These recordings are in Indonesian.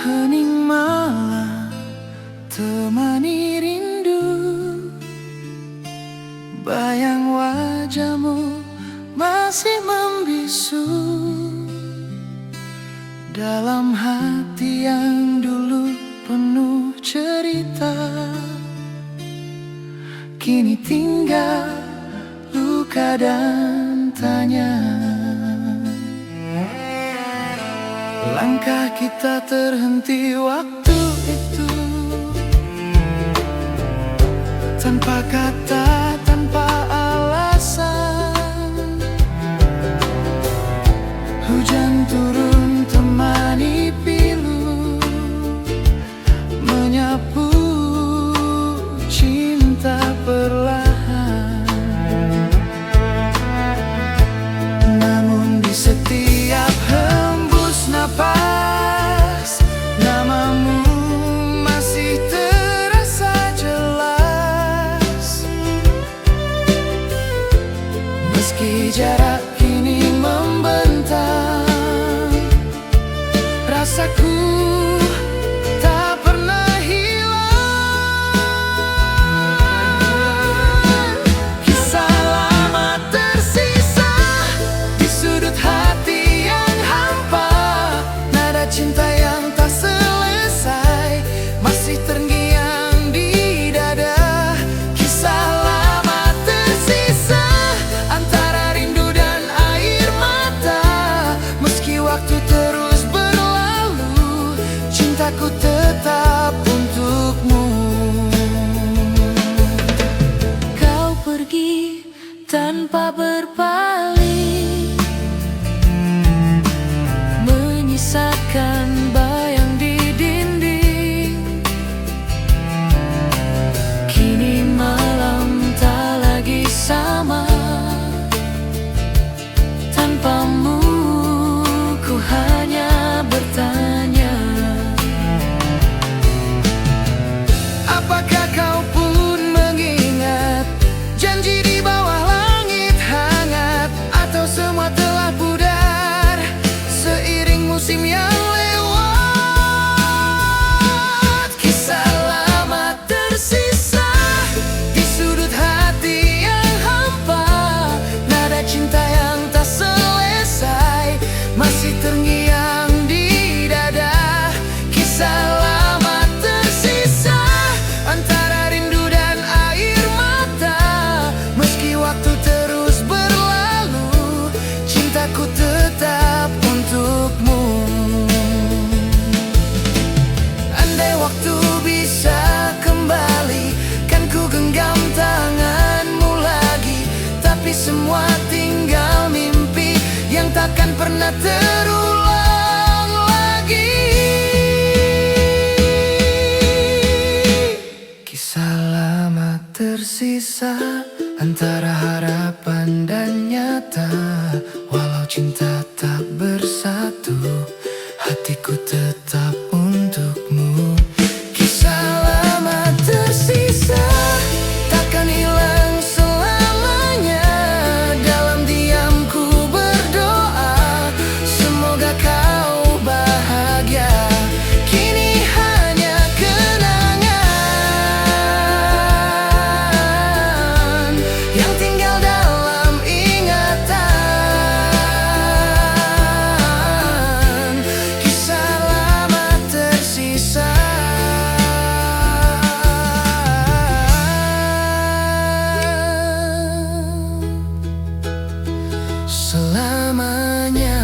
Hening malam temani rindu, bayang wajahmu masih membisu dalam hati yang dulu penuh cerita. Kini tinggal luka dan tanya. Langkah kita terhenti waktu itu, tanpa kata, tanpa alasan. Hujan turun temani pilu, menyapu cinta perlahan. Namun di setiap hembus napas, namamu masih terasa jelas. Meski jarak kini membentang, rasaku tak pernah hilang. Kisah lama tersisa di sudut hati yang hampa, nada cinta yang tak selesai masih terngiang di dada. Kisah lama tersisa antara rindu dan air mata. Meski waktu terus berlalu, cintaku tetap untukmu. Kau pergi tanpa berpaling, menyisakan bayang di dinding. Kini malam tak lagi sama, tanpamu ku hanya bertanya. Apakah kau pun mengingat janji di bawah langit hangat, atau semua telah pudar seiring musim yang lewat? Kisah lama tersisa di sudut hati yang hampa, nada cinta yang tak selesai masih terngiang di dada. Kisah lama tersisa antara rindu dan air mata. Meski waktu terus berlalu, cintaku tetap untukmu. Andai waktu bisa kembali, kan ku genggam tanganmu lagi. Tapi semua tinggal mimpi yang takkan pernah terulang lagi. Kisah lama tersisa antara harapan dan nyata. Walau cinta tak bersatu, hatiku tetap untukmu. Kisah lama tersisa takkan hilang selamanya. Dalam diamku berdoa, semoga kau bahagia. Kini hanya kenangan yang tinggal dalam ingatan. Kisah lama tersisa selamanya.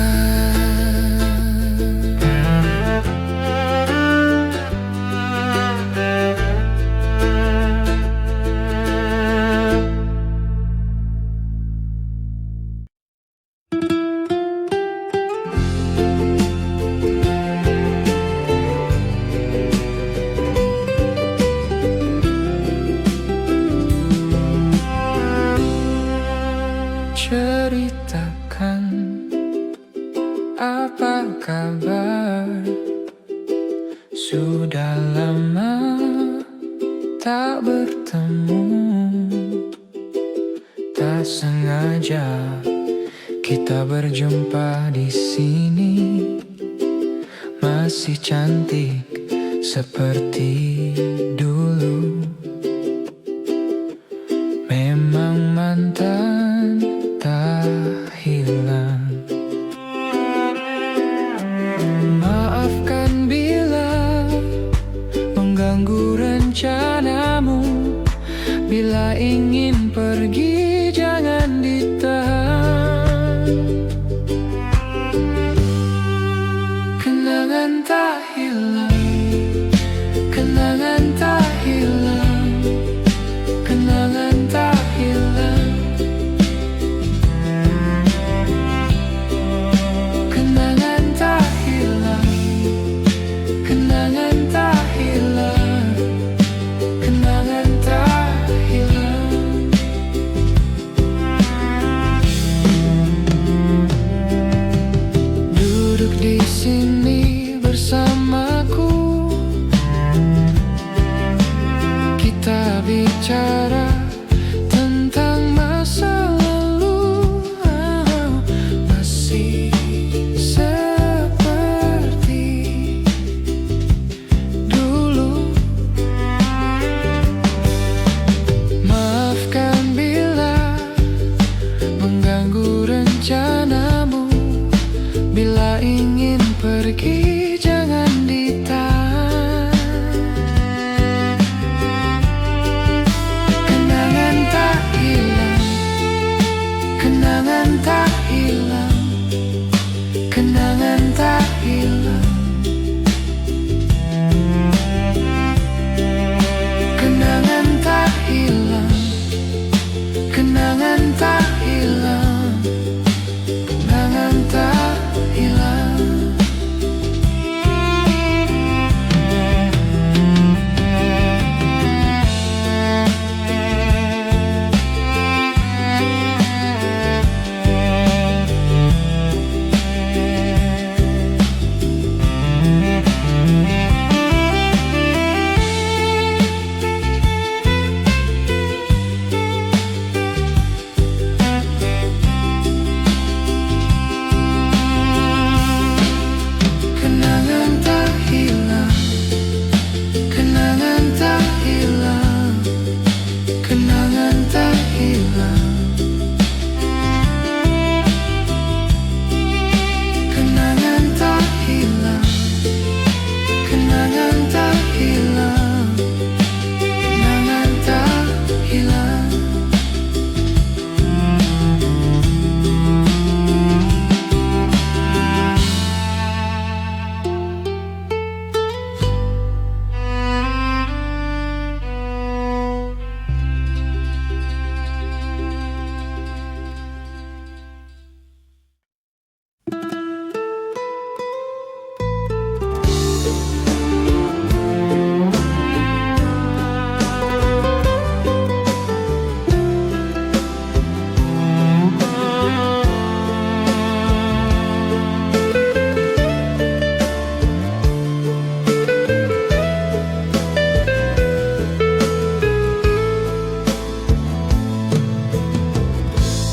Ceritakan apa kabar. Sudah lama tak bertemu, tak sengaja kita berjumpa di sini. masih cantik seperti dulu. Memang mantan tak hilang. Maafkan bila mengganggu rencanamu. Bila ingin pergi jangan ditahan. Kenangan tak hilang, kenangan tak hilang, kenangan tak hilang, kenangan tak hilang, kenangan tak hilang, kenangan tak hilang. Duduk di sini bersamaku, kita bicara tentang masa lalu. Masih seperti dulu. Maafkan bila mengganggu rencanamu. Bila ingin pergi jangan ditahan. Kenangan tak hilang, kenangan tak hilang, kenangan tak hilang, kenangan tak hilang, kenangan tak hilang, kenangan tak hilang. Kenangan tak hilang, kenangan tak hilang, kenangan tak hilang, kenangan tak hilang, kenangan tak hilang, kenangan tak hilang.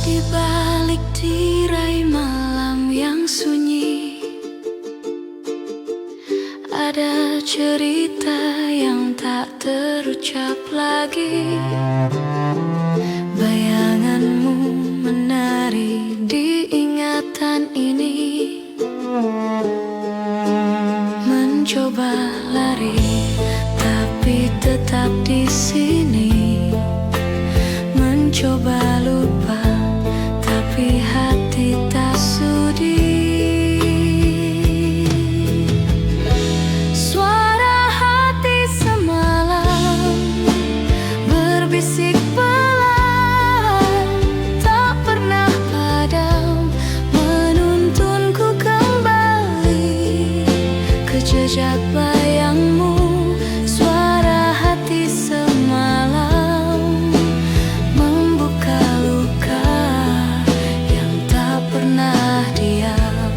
Di balik tirai malam yang sunyi, ada cerita yang tak terucap lagi. Bayanganmu menari di ingatan ini, mencoba lari tapi tetap di sini, mencoba lupa tapi hati tak sudi. Suara hati semalam berbisik pelan, tak pernah padam, menuntunku kembali ke jejak bayangmu. Suara hati semalam membuka luka yang tak pernah diam.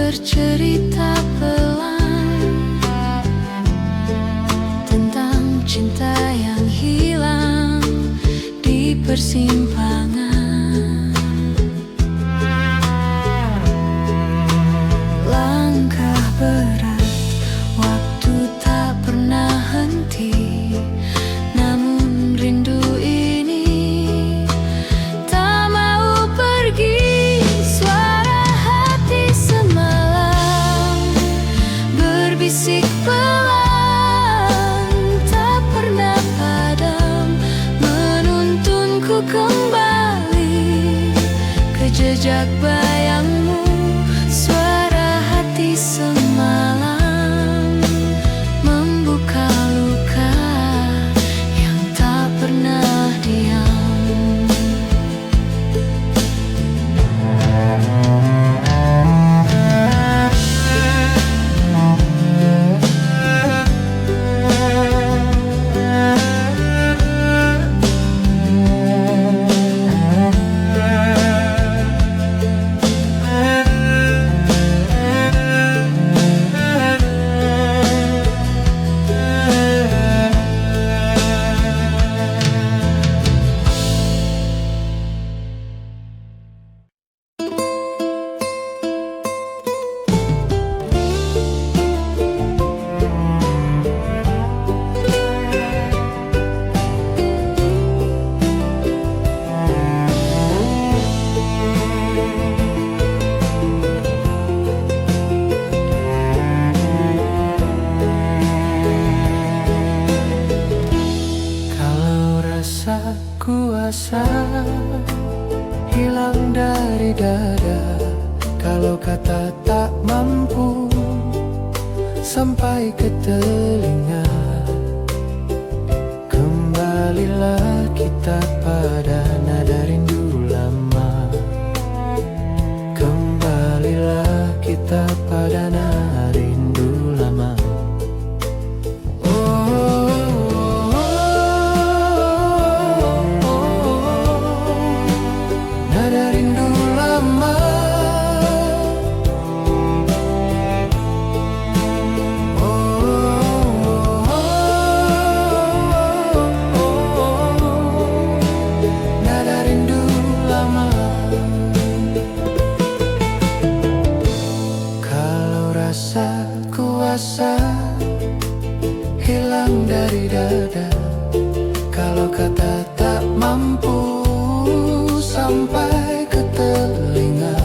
bercerita pelan tentang cinta yang hilang di persimpangan. Langkah berat, waktu tak pernah henti, namun rindu ini tak mau pergi. Suara hati semalam berbisik pelan, tak pernah padam, menuntunku kembali ke jejak bayangmu. Suara hati semalam membuka luka yang tak pernah diam. Kuasa hilang dari dada, kalau kata tak mampu sampai ke telinga. Kembalilah kita pada nada rindu lama. Kembalilah kita pada nada rindu lama. Kuasa hilang dari dada, kalau kata tak mampu sampai ke telinga.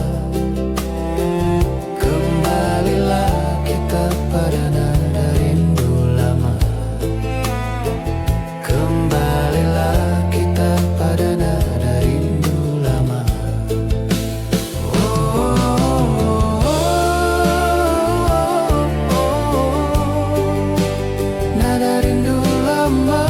Kembalilah kita pada nada rindu lama. Kembalilah kita pada nada rindu lama. Nada rindu lama.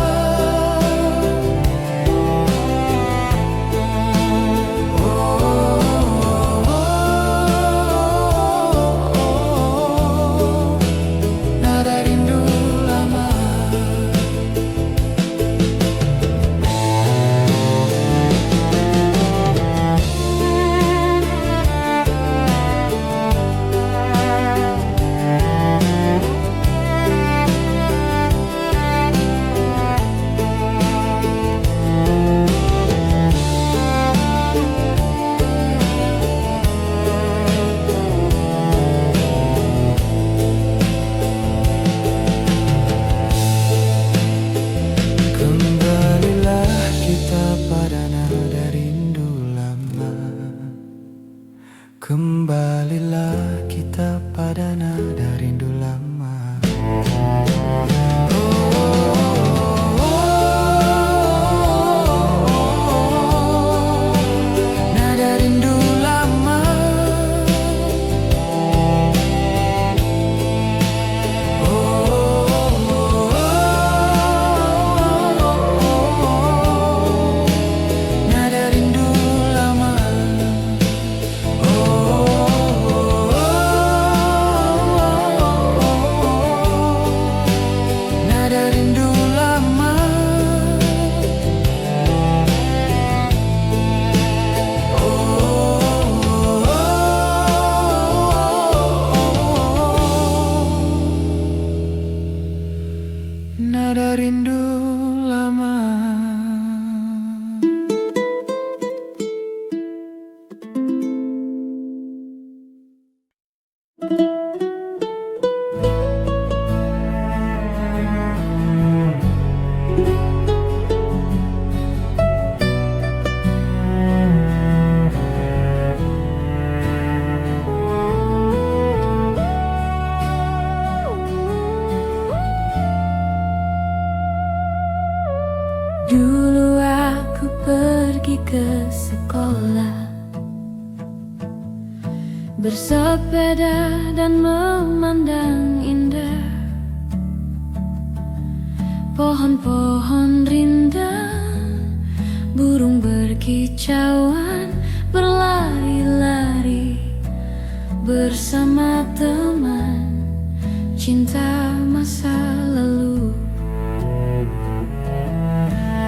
ke sekolah, bersepeda dan memandang indah pohon-pohon rindang, burung berkicauan berlari-lari bersama teman cinta masa lalu.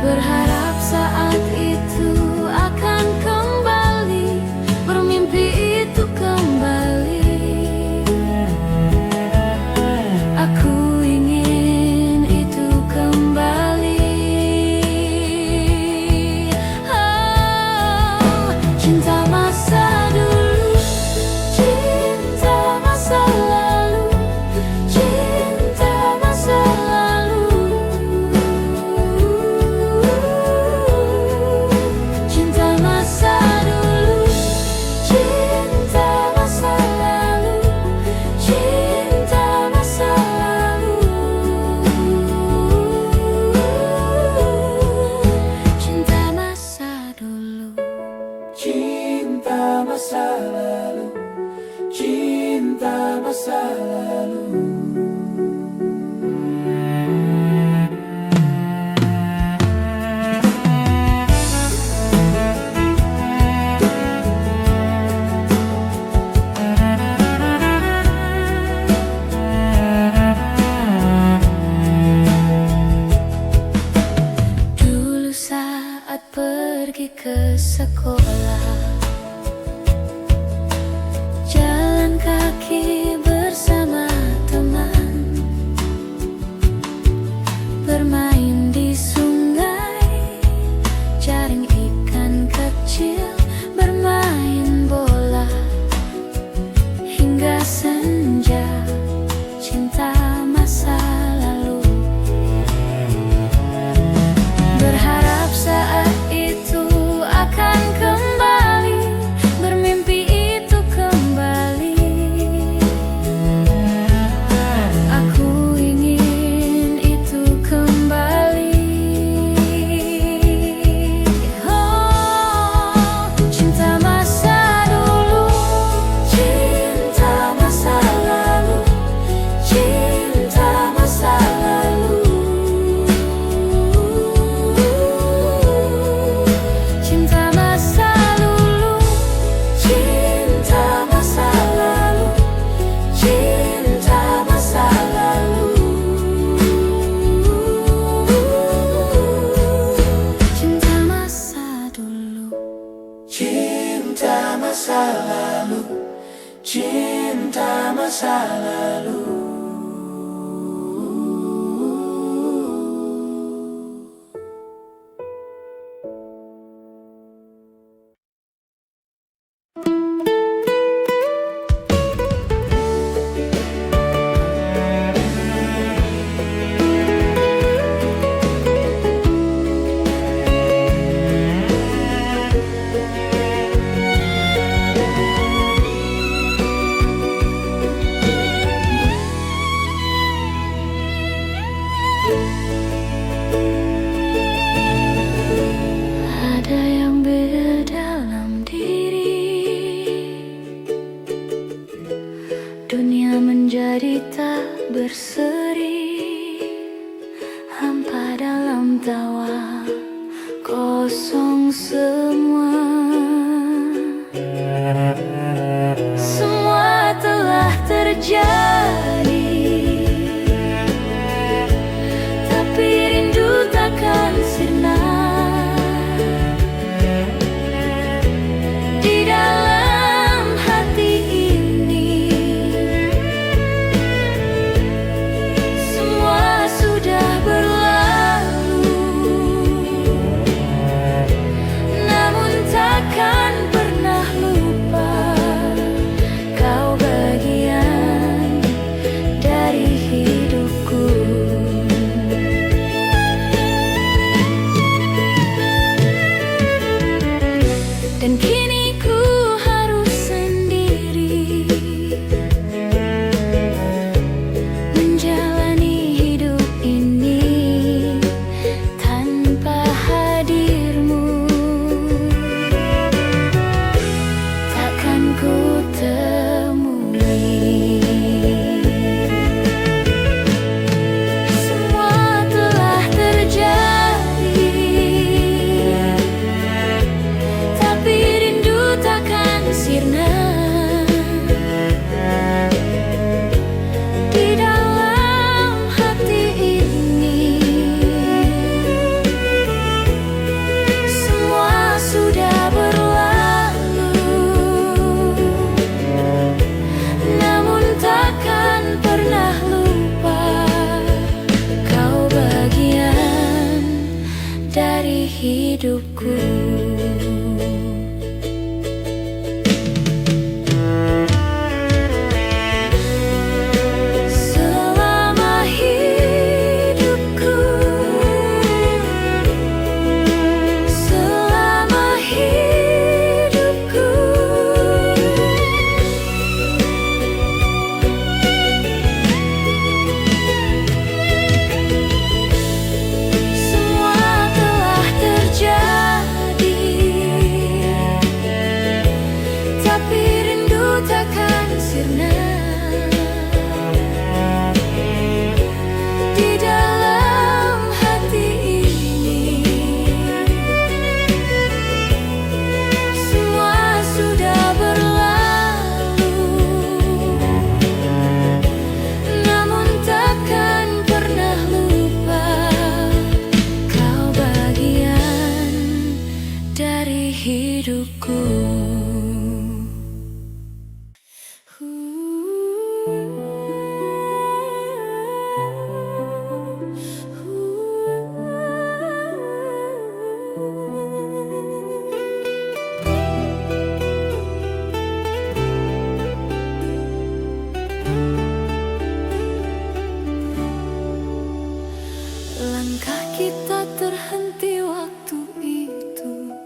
Berharap saat itu akan kembali, bermimpi itu kembali. Aku ingin itu kembali. Oh, cinta masa dulu, cinta masa lalu, cinta masa lalu. Cinta masa dulu, cinta masa lalu, cinta masa lalu. Cinta masa dulu, Cinta masa lalu, cinta masa lalu. dulu saat pergi ke sekolah, jalan kaki bersama teman, bermain di sungai, jaring ikan kecil, bermain bola hingga senja. Cinta masa lalu, berharap saat itu akan kembali, bermimpi itu kembali. Aku ingin itu kembali. Oh, cinta masa dulu, cinta masa lalu, cinta masa lalu. Cinta masa dulu, cinta masa lalu, cinta masa lalu. Cinta masa dulu, Cinta masa lalu, cinta masa lalu. ada yang beda dalam diri, dunia menjadi tak berseri, hampa dalam tawa, kosong semua. Semua telah terjadi, tapi rindu takkan sirna. Di dalam hati ini semua sudah berlalu, namun takkan pernah lupa kau bagian hidupku. Selama hidupku, selama hidupku, semua telah terjadi, tapi rindu takkan sirna. Di dalam hati ini, semua sudah berlalu, namun takkan pernah lupa kau bagian dari hidupku. Langkah kita terhenti waktu itu,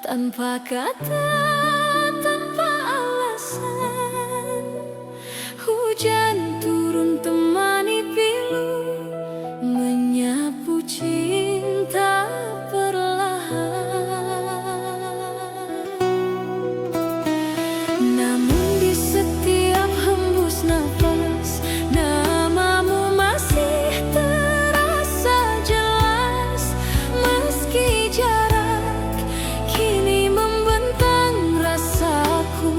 tanpa kata, tanpa alasan. Hujan turun temani pilu, menyapu cinta perlahan. Namun di setiap hembus nafas, namamu masih terasa jelas. Meski jarak kini membentang rasaku,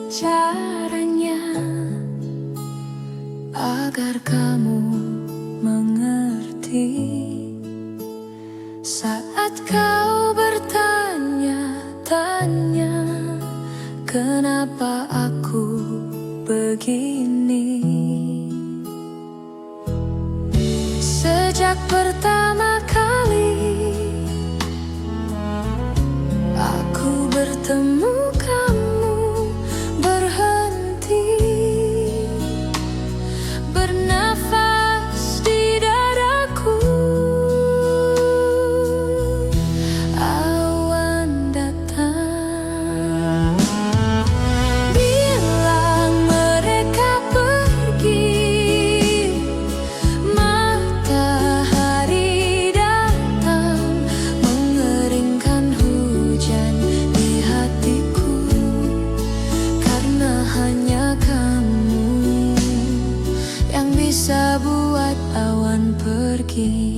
caranya agar kamu mengerti saat kau bertanya-tanya kenapa aku begini. Sejak pertama kali aku bertemu kamu, berhenti bernafas di dadaku. Awan datang, bilang mereka pergi. Matahari datang, mengeringkan hujan di hatiku. Karena hanya kamu yang bisa buat awan pergi.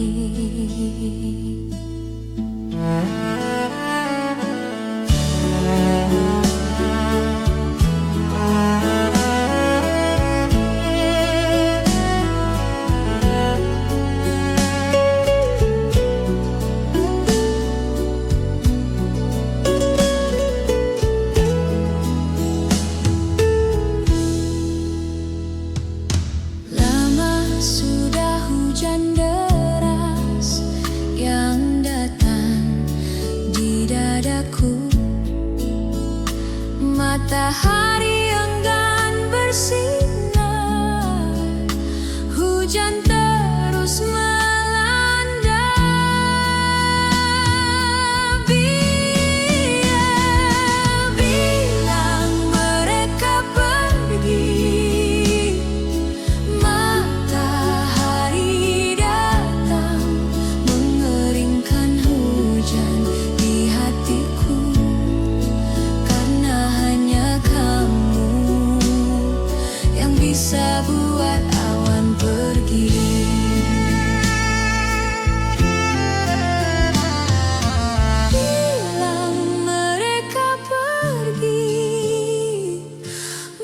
Lama sudah hujan deras yang datang di dadaku. Matahari enggan bersinar, hujan terus melanda. Bilang mereka pergi. Matahari datang, mengeringkan hujan di hatiku. Karena hanya kamu yang bisa buat awan pergi. Bilang mereka pergi.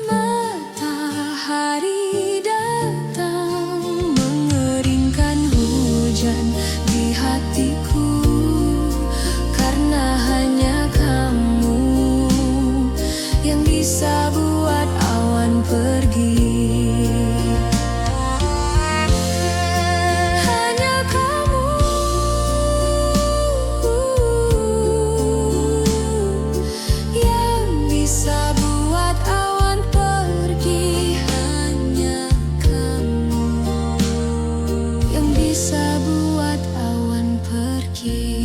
Matahari datang, mengeringkan hujan di hatiku. Karena hanya kamu yang bisa buat awan pergi. Hanya kamu yang bisa buat awan pergi. Hanya kamu yang bisa buat awan pergi.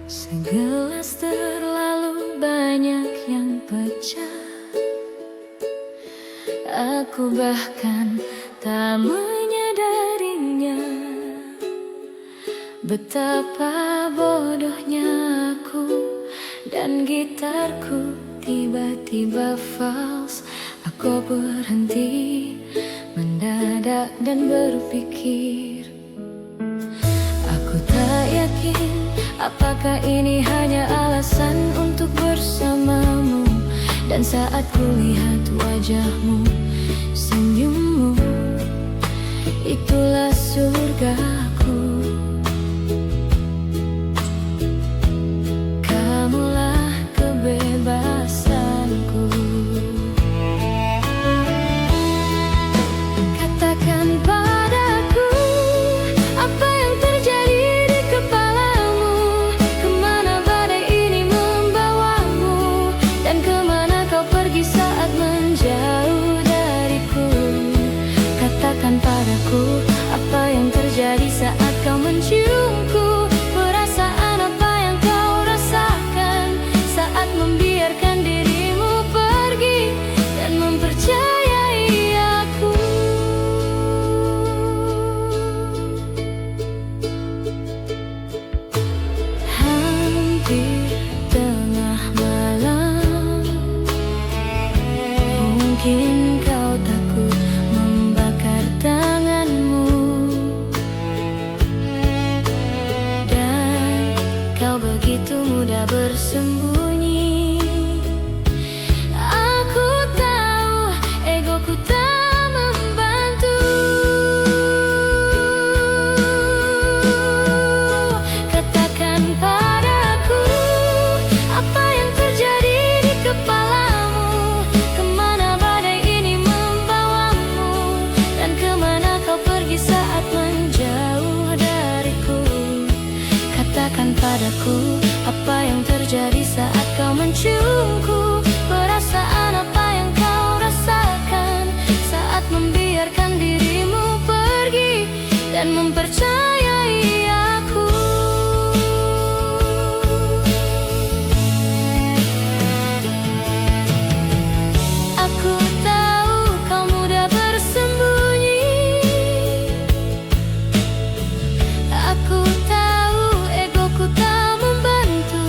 Segelas terlalu banyak yang pecah. Aku bahkan tak menyadarinya. Betapa bodohnya aku dan gitarku tiba-tiba fals. Aku berhenti mendadak dan berpikir, aku tak yakin apakah ini hanya alasan untuk bersamamu. Dan saat kulihat wajahmu, senyummu, itulah surgaku. Kamulah kebebasanku. Katakan padaku, apa yang terjadi di kepalamu? Kemana badai ini membawamu? Dan kemana kau pergi saat menjauh dariku? Katakan padaku, apa yang terjadi saat kau menciumku? Perasaan apa yang kau rasakan saat membiarkan dirimu pergi dan mempercayai aku? mudah bersembunyi. Aku tahu egoku tak membantu. Katakan padaku apa yang terjadi di kepalamu. Kemana badai ini membawamu, dan kemana kau pergi saat menjauh dariku. Katakan padaku apa yang terjadi saat kau menciumku. Perasaan apa yang kau rasakan saat membiarkan dirimu pergi dan mempercayai aku. Aku tahu kau mudah bersembunyi. Aku tahu egoku tak membantu.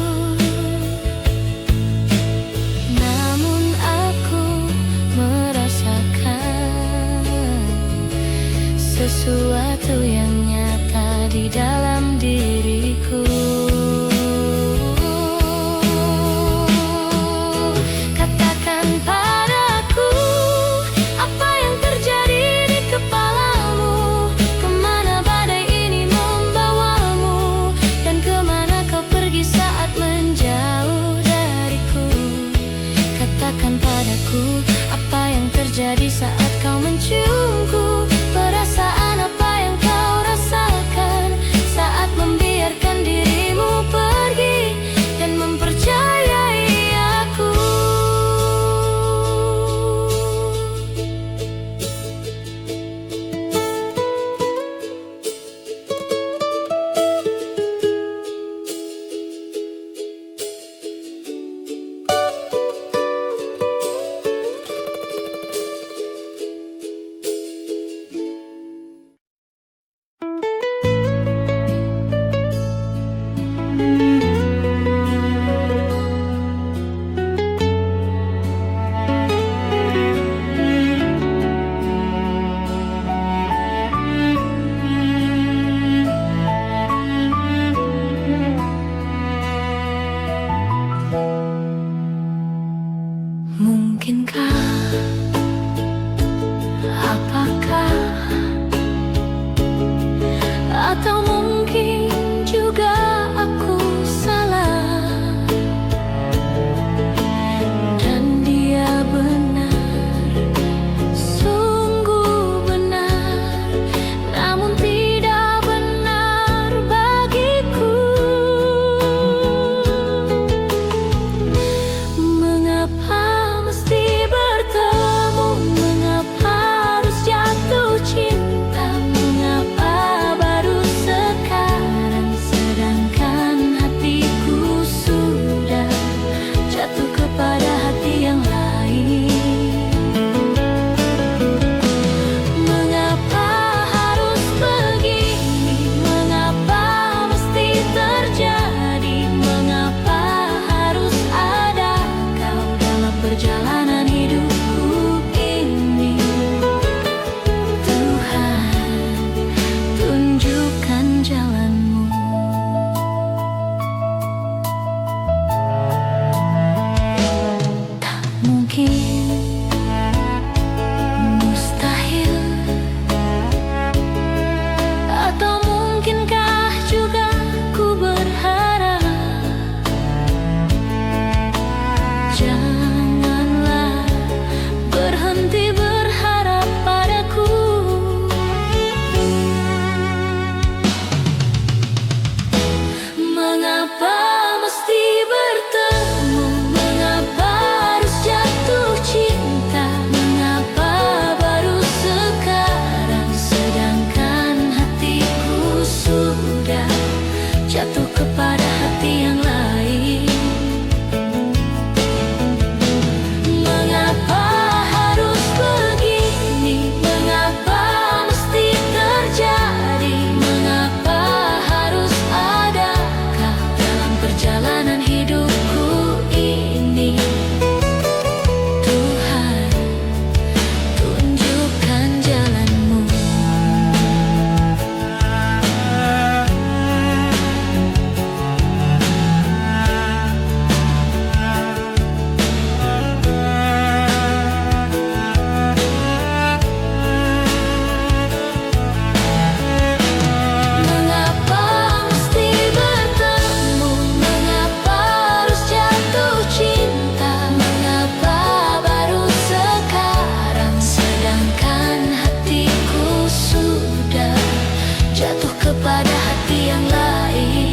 hati yang lain.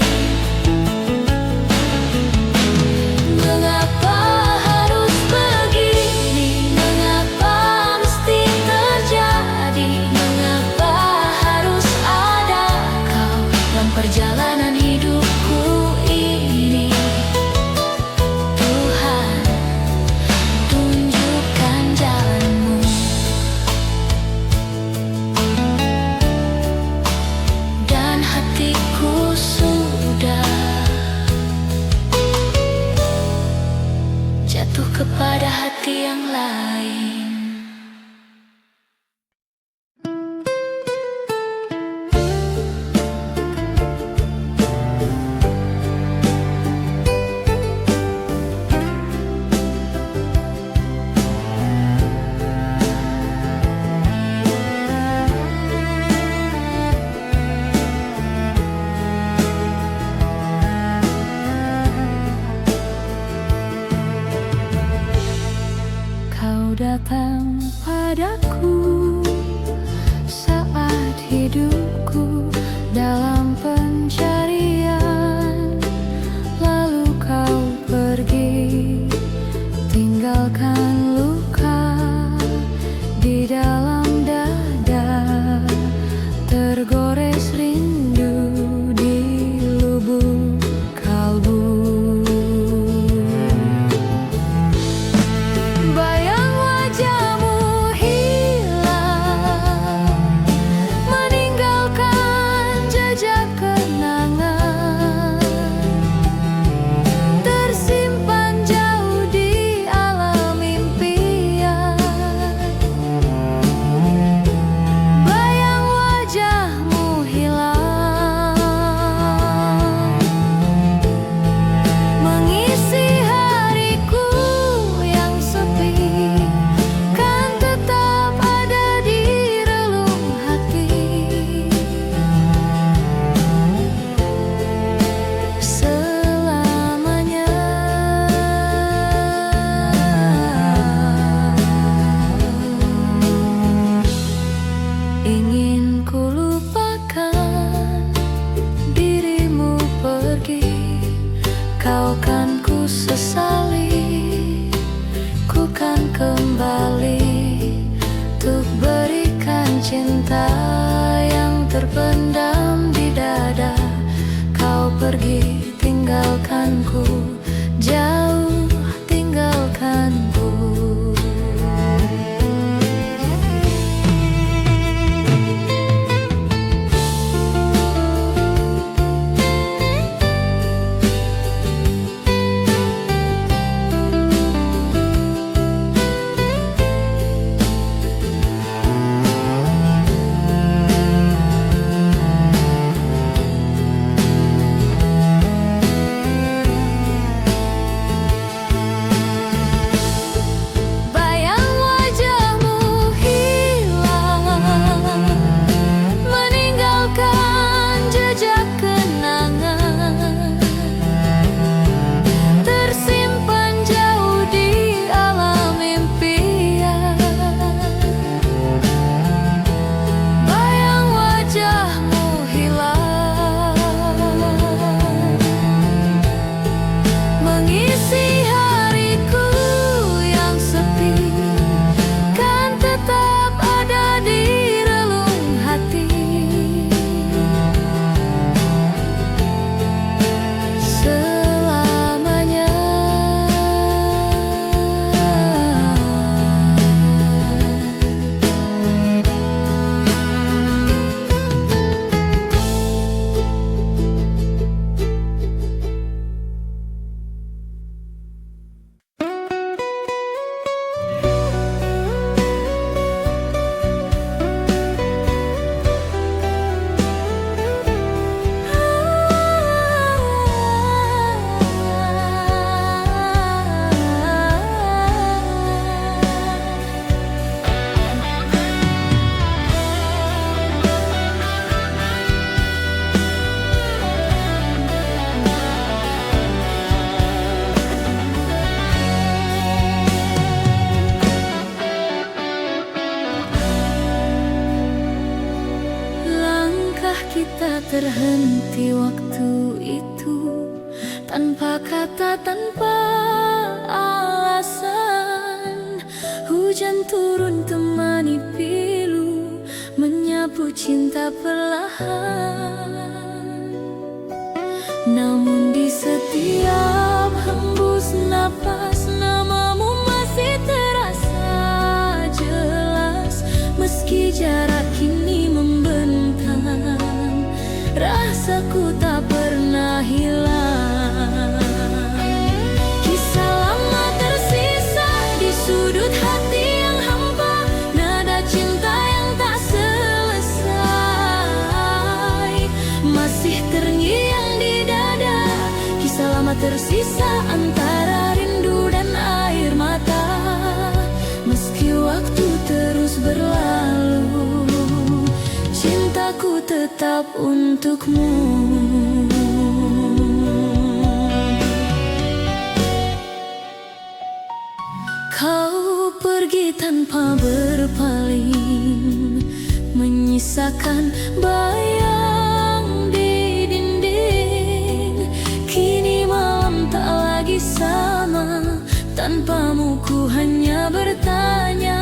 Mengapa harus begini? Mengapa mesti terjadi? Mengapa harus ada kau dalam perjalanan hidupku ini? Tuhan, tunjukkan jalanmu. Dan hatiku sudah jatuh kepada hati yang lain. Kau datang padaku saat hidupku dalam pencarian, lalu kau pergi, tinggalkan luka di dalam dada, tergores rindu di lubuk kalbu. Bayang wajahmu hilang, meninggalkan jejak kenangan, tersimpan jauh di alam impian. Bayang wajahmu hilang, mengisi hariku yang sepi, kan tetap ada di relung hati selamanya. Ingin ku lupakan dirimu pergi, kau kan ku sesali, ku kan kembali untuk berikan cinta yang terpendam di dada. Kau pergi tinggalkanku, jauh tinggalkanku. berhenti waktu itu, tanpa kata, tanpa alasan. Hujan turun temani pilu, menyapu cinta perlahan. Namun di setiap hembus napas, namamu masih terasa jelas. Meski jarak kini membentang, rasaku tak pernah hilang. Kisah lama tersisa di sudut hati yang hampa, nada cinta yang tak selesai masih terngiang di dada. Kisah lama tersisa antara rindu dan air mata. Meski waktu terus berlalu, cintaku tetap untukmu. Kau pergi tanpa berpaling, menyisakan bayang di dinding. Kini malam tak lagi sama, tanpamu ku hanya bertanya.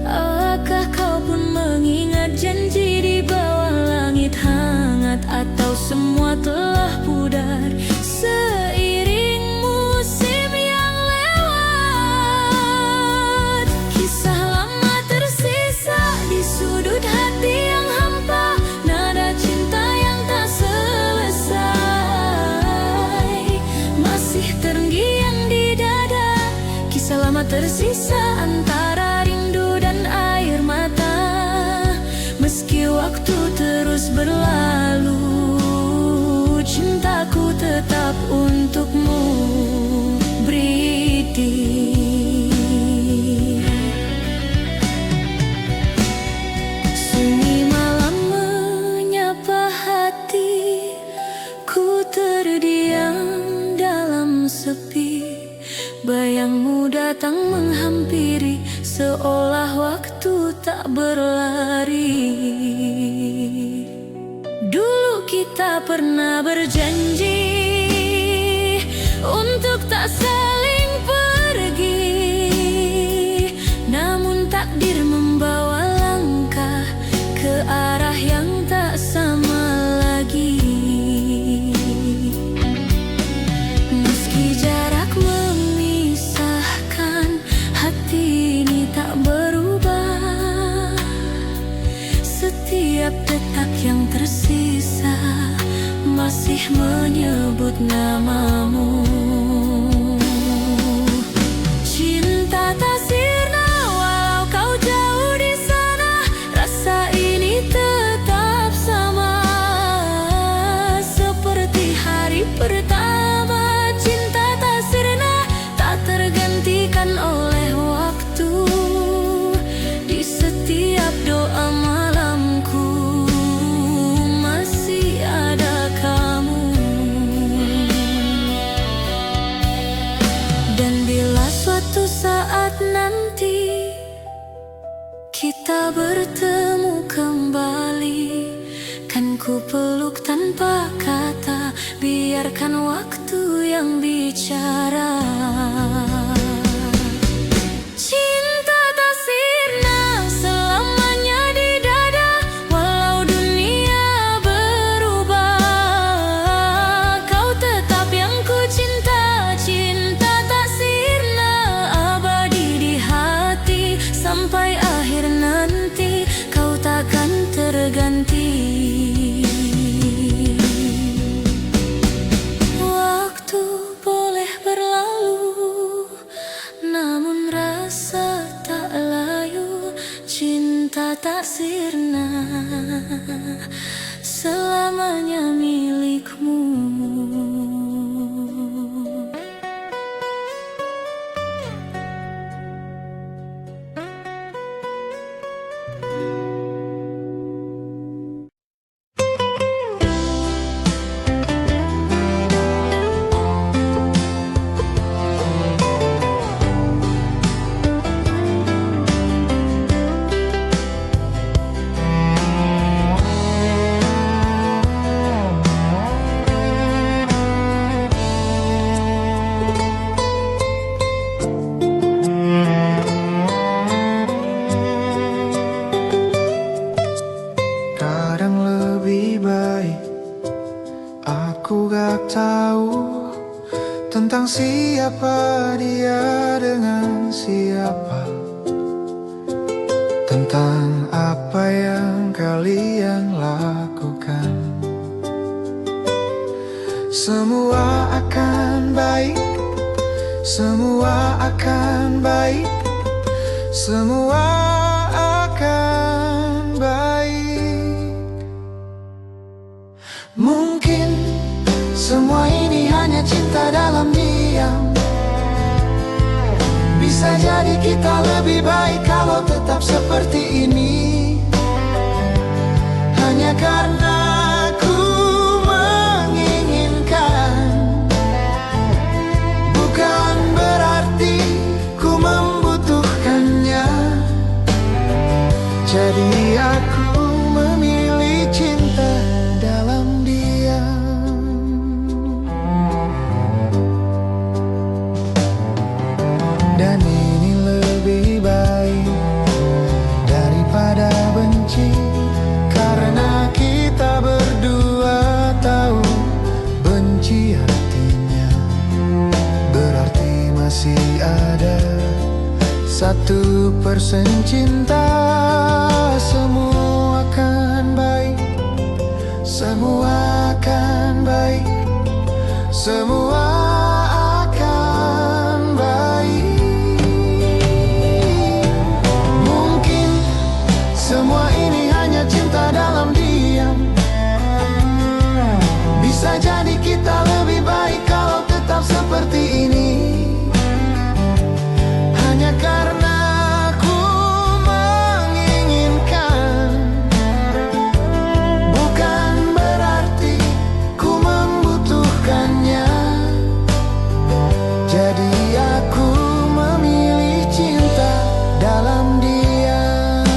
Apakah kau pun mengingat janji di bawah langit hangat, atau semua telah pudar seiring musim yang lewat? Kisah lama tersisa di sudut hati yang hampa, nada cinta yang tak selesai masih terngiang di dada. Kisah lama tersisa antara rindu dan air mata. Meski waktu terus berlalu, cintaku tetap untukmu, Bridi. Sunyi malam menyapa hati, ku terdiam dalam sepi. Bayangmu datang menghampiri, seolah waktu tak berlari. Dulu kita pernah berjanji untuk tak saling pergi, namun takdir membawa langkah ke arah yang tak sama lagi. Meski jarak memisahkan, hati ini tak berubah. Setiap detak yang tersisa masih menyebut namamu. Cinta tak sirna walau kau jauh di sana, rasa ini tetap sama seperti hari pertama. Cinta tak sirna, tak tergantikan oleh waktu. Di setiap doa malamku masih ada kamu. Dan bila suatu saat nanti kita bertemu kembali, kan ku peluk tanpa kata, biarkan waktu yang bicara. Cinta tak sirna selamanya di dada, walau dunia berubah. Kau tetap yang ku cinta, cinta tak sirna abadi di hati. Sampai akhir nanti kau takkan terganti. Waktu boleh berlalu, Aku gak tahu tentang siapa dia dengan siapa, tentang apa yang kalian lakukan. Semua akan baik, semua akan baik, semua akan baik. Mungkin semua ini hanya cinta dalam diam. Bisa jadi kita lebih baik kalau tetap seperti ini. Hanya karena ku menginginkan, bukan berarti ku membutuhkannya. Jadi aku memilih cinta dalam diam. Dan ini lebih baik daripada benci, karena kita berdua tahu benci artinya berarti masih ada 1% cinta. Semua akan baik, semua akan baik, semua akan baik. Mungkin semua ini hanya cinta dalam diam. Bisa jadi kita lebih baik kalau tetap seperti ini. Hanya karena ku menginginkan, bukan berarti ku membutuhkannya. Jadi aku memilih cinta dalam diam.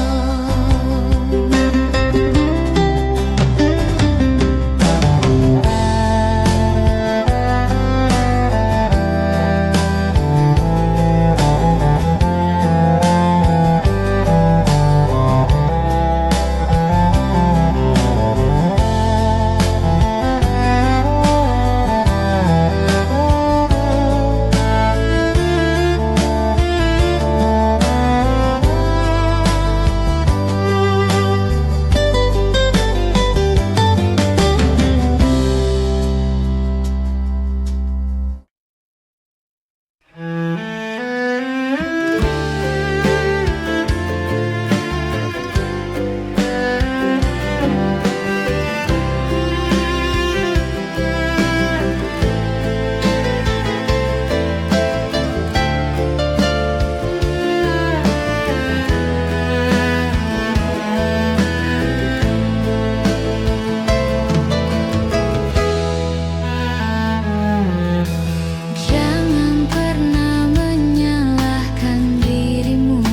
Jangan pernah menyalahkan dirimu.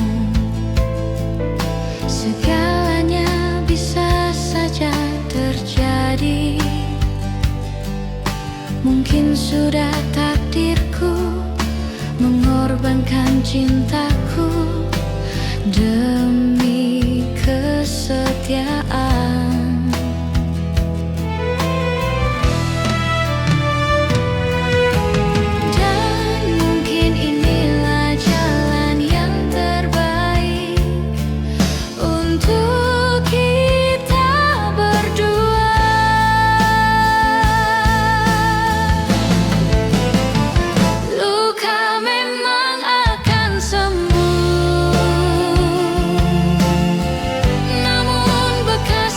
Segalanya bisa saja terjadi. Mungkin sudah takdirku mengorbankan cintaku demi kesetiaan. Dan mungkin inilah jalan yang terbaik untuk kita berdua. Luka memang akan sembuh, namun bekas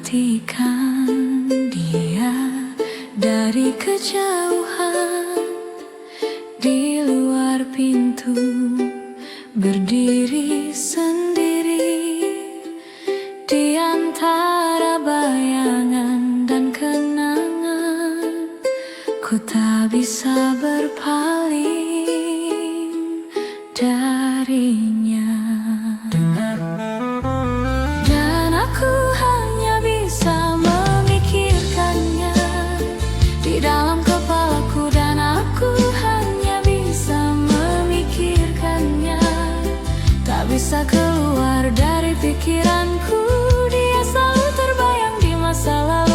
perhatikan dia dari kejauhan. Di luar pintu berdiri sendiri, di antara bayangan dan kenangan. Ku tak bisa berpaling darinya, dan aku hanya bisa memikirkannya di dalam kepalaku, dan aku hanya bisa memikirkannya, tak bisa keluar dari pikiranku. Dia selalu terbayang di masa lalu.